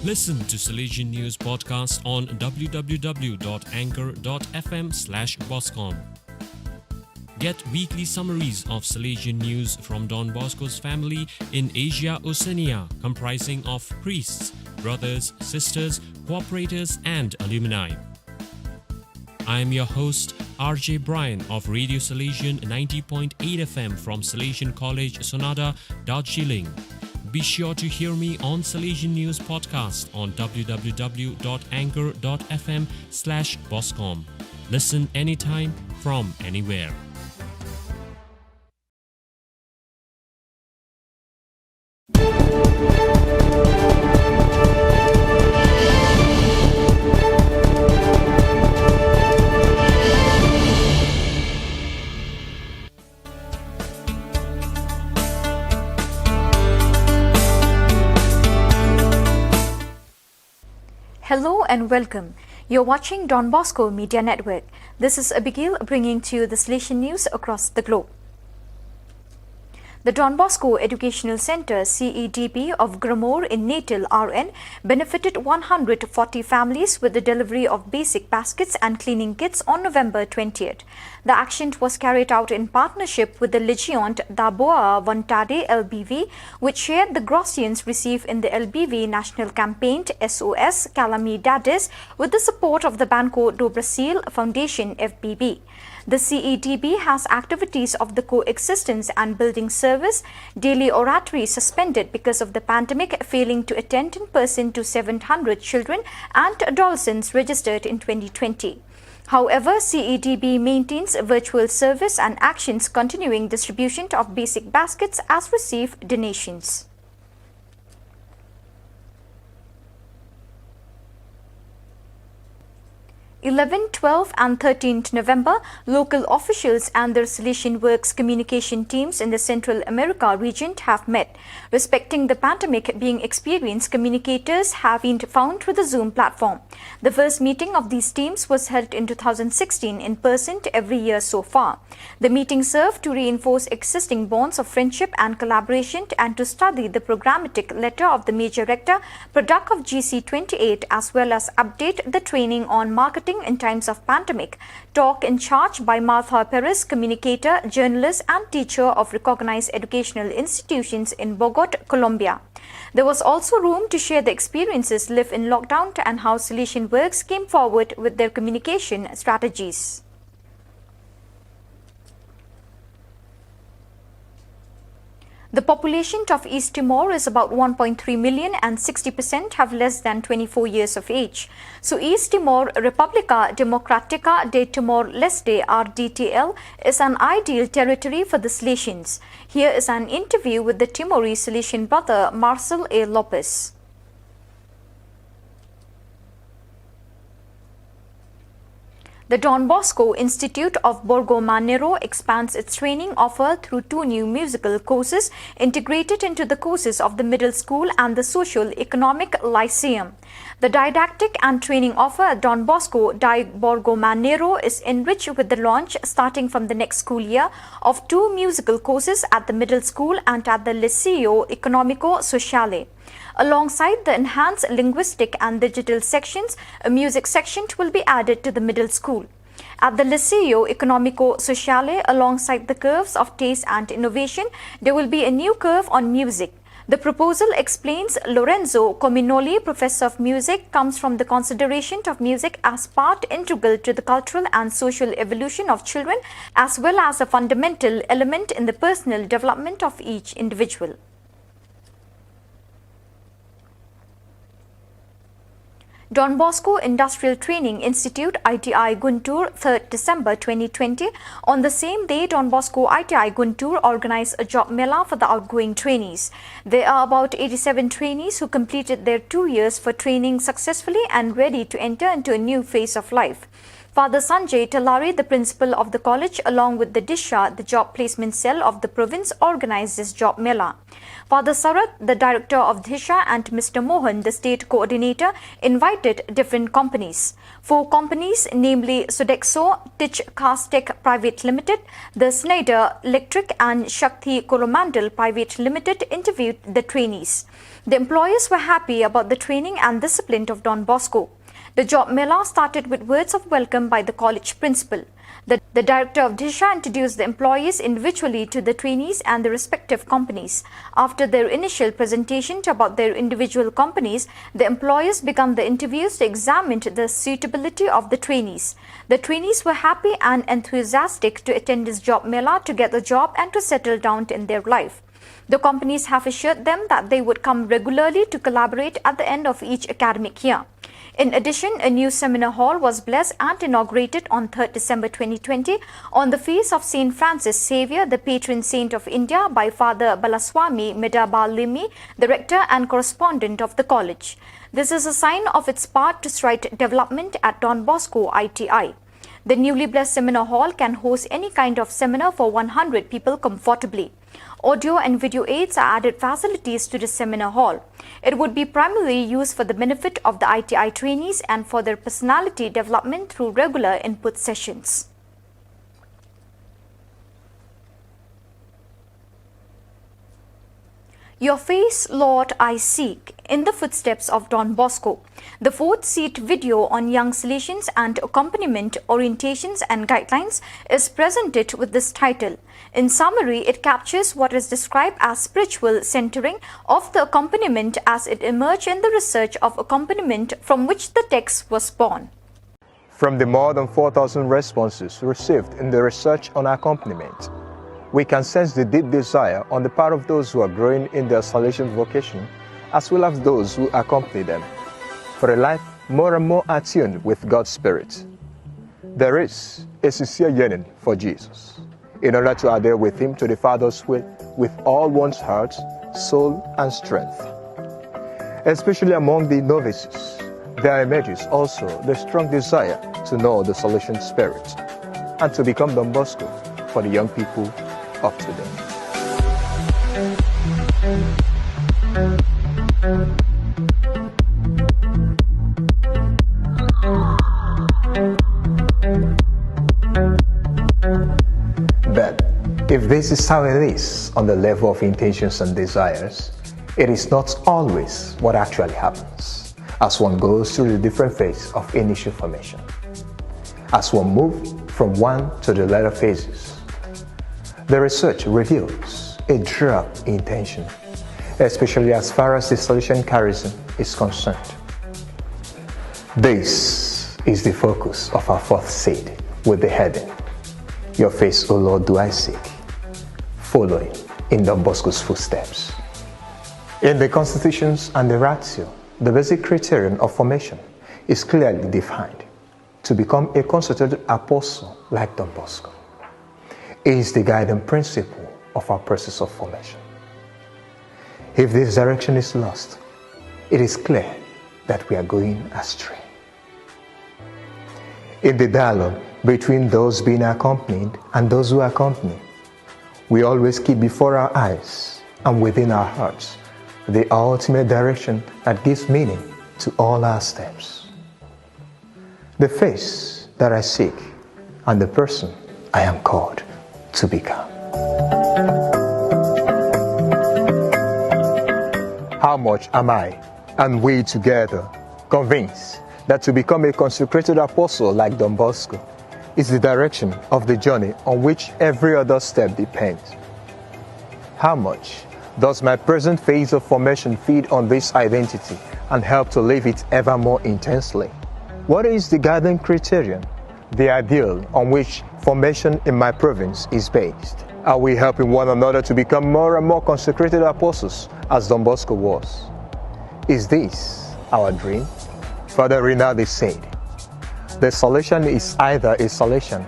Listen to Salesian News podcast on www.anchor.fm/boscom. Get weekly summaries of Salesian news from Don Bosco's family in Asia Oceania, comprising of priests, brothers, sisters, cooperators, and alumni. I am your host, RJ Brian of Radio Salesian 90.8 FM from Salesian College, Sonada, Shillong. Be sure to hear me on Salesian News podcast on www.anchor.fm/boscom. Listen anytime from anywhere. Hello and welcome. You're watching Don Bosco Media Network. This is Abigail bringing to you the Salesian news across the globe. The Don Bosco Educational Centre CEDP of Gramore in Natal, RN, benefited 140 families with the delivery of basic baskets and cleaning kits on November 20th. The action was carried out in partnership with the Legion da Boa Vontade LBV, which shared the groceries received in the LBV National Campaign SOS Calamidades with the support of the Banco do Brasil Foundation FBB. The CEDB has activities of the coexistence and building service, daily oratory suspended because of the pandemic, failing to attend in person to 700 children and adolescents registered in 2020. However, CEDB maintains virtual service and actions continuing distribution of basic baskets as received donations. 11, 12 and 13th November, local officials and their Salesian Works communication teams in the Central America region have met. Respecting the pandemic being experienced, communicators have been found through the Zoom platform. The first meeting of these teams was held in 2016 in person every year so far. The meeting served to reinforce existing bonds of friendship and collaboration and to study the programmatic letter of the Major Rector, product of GC28, as well as update the training on marketing in times of pandemic. Talk in charge by Martha Perez, communicator, journalist and teacher of recognized educational institutions in Bogota, Colombia. There was also room to share the experiences lived in lockdown and how Salesian Works came forward with their communication strategies. The population of East Timor is about 1.3 million and 60% have less than 24 years of age. So East Timor República Democrática de Timor-Leste RDTL is an ideal territory for the Salesians. Here is an interview with the Timorese Salesian brother Marcel A. Lopez. The Don Bosco Institute of Borgo Manero expands its training offer through 2 new musical courses integrated into the courses of the middle school and the Social Economic Lyceum. The didactic and training offer at Don Bosco di Borgo Manero is enriched with the launch starting from the next school year of 2 musical courses at the middle school and at the Liceo Economico Sociale. Alongside the enhanced linguistic and digital sections, a music section will be added to the middle school. At the Liceo Economico Sociale, alongside the curves of taste and innovation, there will be a new curve on music. The proposal, explains Lorenzo Cominoli, professor of music, comes from the consideration of music as part integral to the cultural and social evolution of children, as well as a fundamental element in the personal development of each individual. Don Bosco Industrial Training Institute ITI Guntur 3rd December 2020. On the same day, Don Bosco ITI Guntur organized a job mela for the outgoing trainees. There are about 87 trainees who completed their 2 years for training successfully and ready to enter into a new phase of life. Father Sanjay Talari, the principal of the college, along with the DISHA, the job placement cell of the province, organized this job mela. Father Sarat, the director of DISHA, and Mr. Mohan, the state coordinator, invited different companies. 4 companies, namely Sodexo, Titch Castech Private Limited, the Snyder Electric and Shakti Coromandel Private Limited, interviewed the trainees. The employers were happy about the training and discipline of Don Bosco. The job mela started with words of welcome by the college principal. The director of DISHA introduced the employees individually to the trainees and the respective companies. After their initial presentation about their individual companies, the employers began the interviews to examine the suitability of the trainees. The trainees were happy and enthusiastic to attend this job mela to get a job and to settle down in their life. The companies have assured them that they would come regularly to collaborate at the end of each academic year. In addition, a new seminar hall was blessed and inaugurated on 3rd December 2020 on the feast of St. Francis Xavier, the patron saint of India, by Father Balaswamy Medabalimi, the rector and correspondent of the college. This is a sign of its part to stride development at Don Bosco ITI. The newly blessed seminar hall can host any kind of seminar for 100 people comfortably. Audio and video aids are added facilities to the seminar hall. It would be primarily used for the benefit of the ITI trainees and for their personality development through regular input sessions. Your face, Lord, I seek, in the footsteps of Don Bosco. The 4th seat video on young Salesians and accompaniment, orientations and guidelines is presented with this title. In summary, it captures what is described as spiritual centering of the accompaniment as it emerged in the research of accompaniment from which the text was born. From the more than 4,000 responses received in the research on accompaniment, we can sense the deep desire on the part of those who are growing in their Salesian vocation, as well as those who accompany them, for a life more and more attuned with God's Spirit. There is a sincere yearning for Jesus, in order to adhere with Him to the Father's will with all one's heart, soul, and strength. Especially among the novices, there emerges also the strong desire to know the Salesian Spirit and to become Don Bosco for the young people of today. But if this is how it is on the level of intentions and desires, it is not always what actually happens as one goes through the different phases of initial formation. As one moves from one to the later phases, the research reveals a drop in intention, especially as far as the Salesian charism is concerned. This is the focus of our 4th seed with the heading, Your face, O Lord, do I seek, following in Don Bosco's footsteps. In the constitutions and the ratio, the basic criterion of formation is clearly defined: to become a consecrated apostle like Don Bosco. It is the guiding principle of our process of formation. If this direction is lost, it is clear that we are going astray. In the dialogue between those being accompanied and those who accompany, we always keep before our eyes and within our hearts the ultimate direction that gives meaning to all our steps. The face that I seek and the person I am called to become. How much am I and we together convinced that to become a consecrated apostle like Don Bosco is the direction of the journey on which every other step depends? How much does my present phase of formation feed on this identity and help to live it ever more intensely? What is the guiding criterion, the ideal on which formation in my province is based? Are we helping one another to become more and more consecrated apostles as Don Bosco was? Is this our dream? Father Rinaldi said, the Salesian is either a Salesian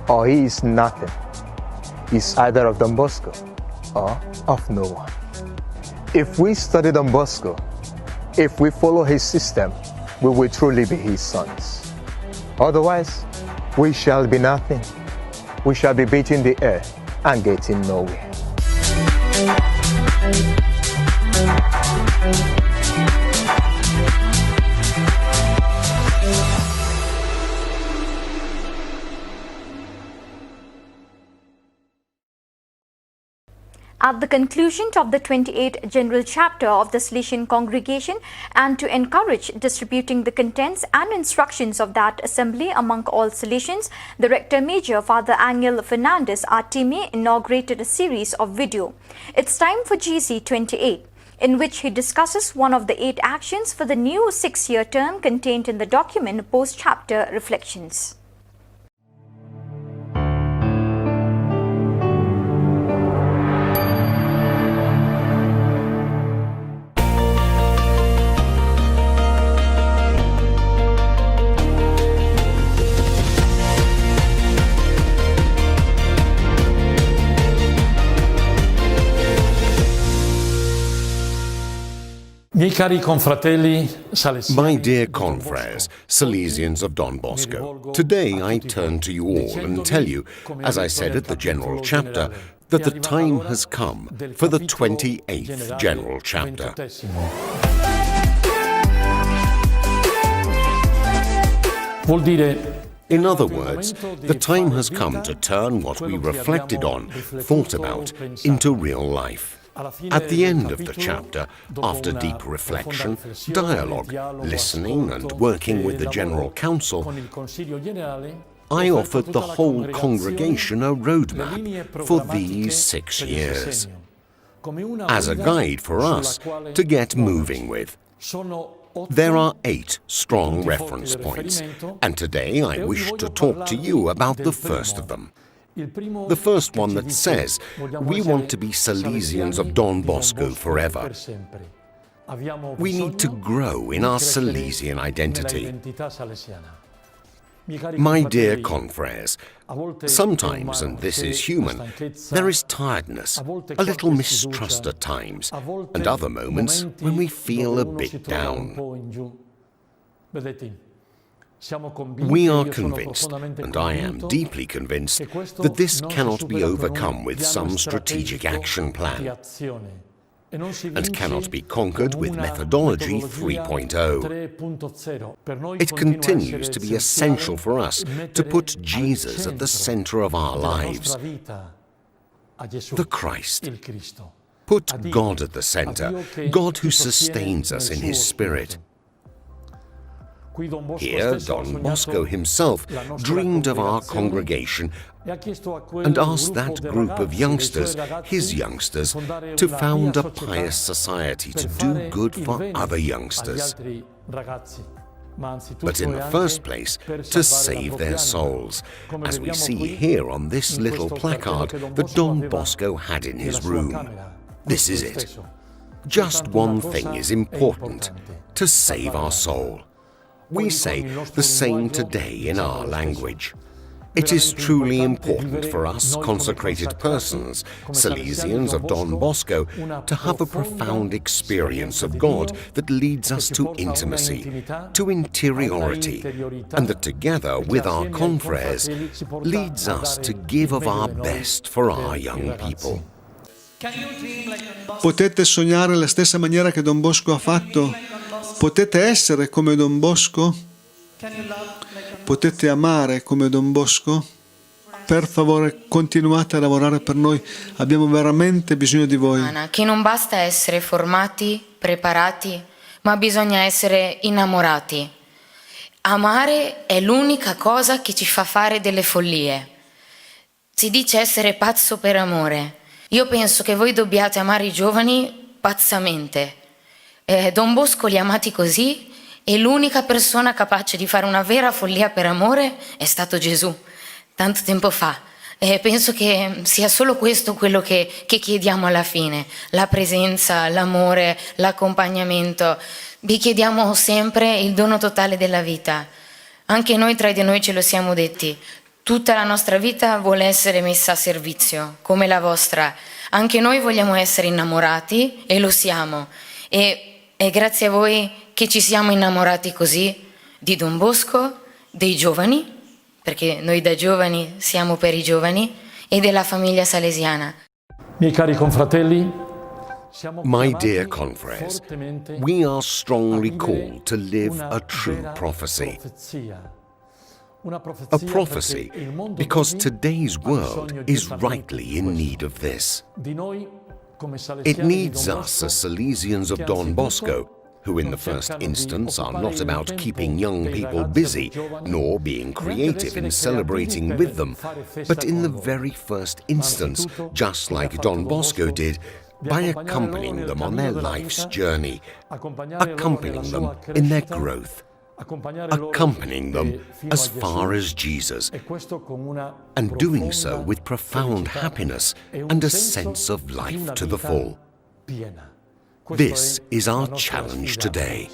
or he is nothing. He is either of Don Bosco or of no one. If we study Don Bosco, if we follow his system, we will truly be his sons. Otherwise, we shall be nothing. We shall be beating the air and getting nowhere. At the conclusion of the 28th General Chapter of the Salesian Congregation, and to encourage distributing the contents and instructions of that assembly among all Salesians, the Rector Major Father Angel Fernandez RTMA inaugurated a series of video. It's time for GC 28, in which he discusses one of the 8 actions for the new 6-year term contained in the document Post-Chapter Reflections. My dear confreres, Salesians of Don Bosco, today I turn to you all and tell you, as I said at the General Chapter, that the time has come for the 28th General Chapter. In other words, the time has come to turn what we reflected on, thought about, into real life. At the end of the chapter, after deep reflection, dialogue, listening and working with the General Council, I offered the whole congregation a roadmap for these 6 years, as a guide for us to get moving with. There are 8 strong reference points, and today I wish to talk to you about the first of them. The first one that says, we want to be Salesians of Don Bosco forever. We need to grow in our Salesian identity. My dear confreres, sometimes, and this is human, there is tiredness, a little mistrust at times, and other moments when we feel a bit down. We are convinced, and I am deeply convinced, that this cannot be overcome with some strategic action plan, and cannot be conquered with methodology 3.0. It continues to be essential for us to put Jesus at the center of our lives, the Christ. Put God at the center, God who sustains us in His Spirit. Here, Don Bosco himself dreamed of our congregation and asked that group of youngsters, his youngsters, to found a pious society to do good for other youngsters. But in the first place, to save their souls, as we see here on this little placard that Don Bosco had in his room. This is it. Just one thing is important: to save our soul. We say the same today in our language. It is truly important for us consecrated persons, Salesians of Don Bosco, to have a profound experience of God that leads us to intimacy, to interiority, and that together with our confreres leads us to give of our best for our young people. Potete sognare alla stessa maniera che Don Bosco ha fatto? Potete essere come Don Bosco? Potete amare come Don Bosco? Per favore, continuate a lavorare per noi. Abbiamo veramente bisogno di voi. Che non basta essere formati, preparati, ma bisogna essere innamorati. Amare è l'unica cosa che ci fa fare delle follie. Si dice essere pazzo per amore. Io penso che voi dobbiate amare i giovani pazzamente. Don Bosco li ha amati così, e l'unica persona capace di fare una vera follia per amore è stato Gesù, tanto tempo fa. Penso che sia solo questo quello che chiediamo alla fine: la presenza, l'amore, l'accompagnamento. Vi chiediamo sempre il dono totale della vita. Anche noi tra di noi ce lo siamo detti: tutta la nostra vita vuole essere messa a servizio, come la vostra. Anche noi vogliamo essere innamorati, e lo siamo. E è grazie a voi che ci siamo innamorati così di Don Bosco, dei giovani perché noi da giovani siamo per i giovani, e della famiglia salesiana. Miei cari confratelli, My dear confreres, we are strongly called to live a true prophecy. A prophecy because today's world is rightly in need of this. It needs us as Salesians of Don Bosco, who in the first instance are not about keeping young people busy, nor being creative in celebrating with them, but in the very first instance, just like Don Bosco did, by accompanying them on their life's journey, accompanying them in their growth, accompanying them as far as Jesus, and doing so with profound happiness and a sense of life to the full. This is our challenge today.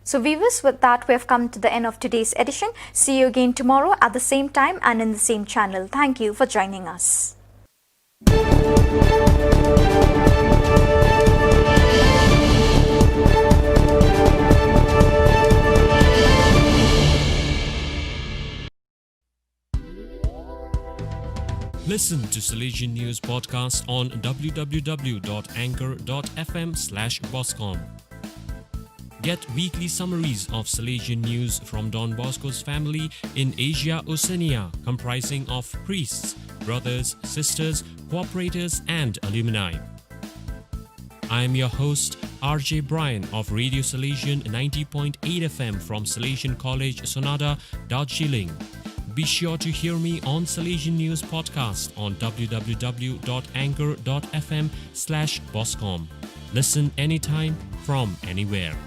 So viewers, with that we have come to the end of today's edition. See you again tomorrow at the same time and in the same channel. Thank you for joining us. Listen to Salesian News podcast on www.anchor.fm/boscom. Get weekly summaries of Salesian news from Don Bosco's family in Asia Oceania, comprising of priests, brothers, sisters, cooperators, and alumni. I am your host, RJ Brian of Radio Salesian 90.8 FM from Salesian College, Sonada, Shillong. Be sure to hear me on Salesian News podcast on www.anchor.fm/boscom. Listen anytime from anywhere.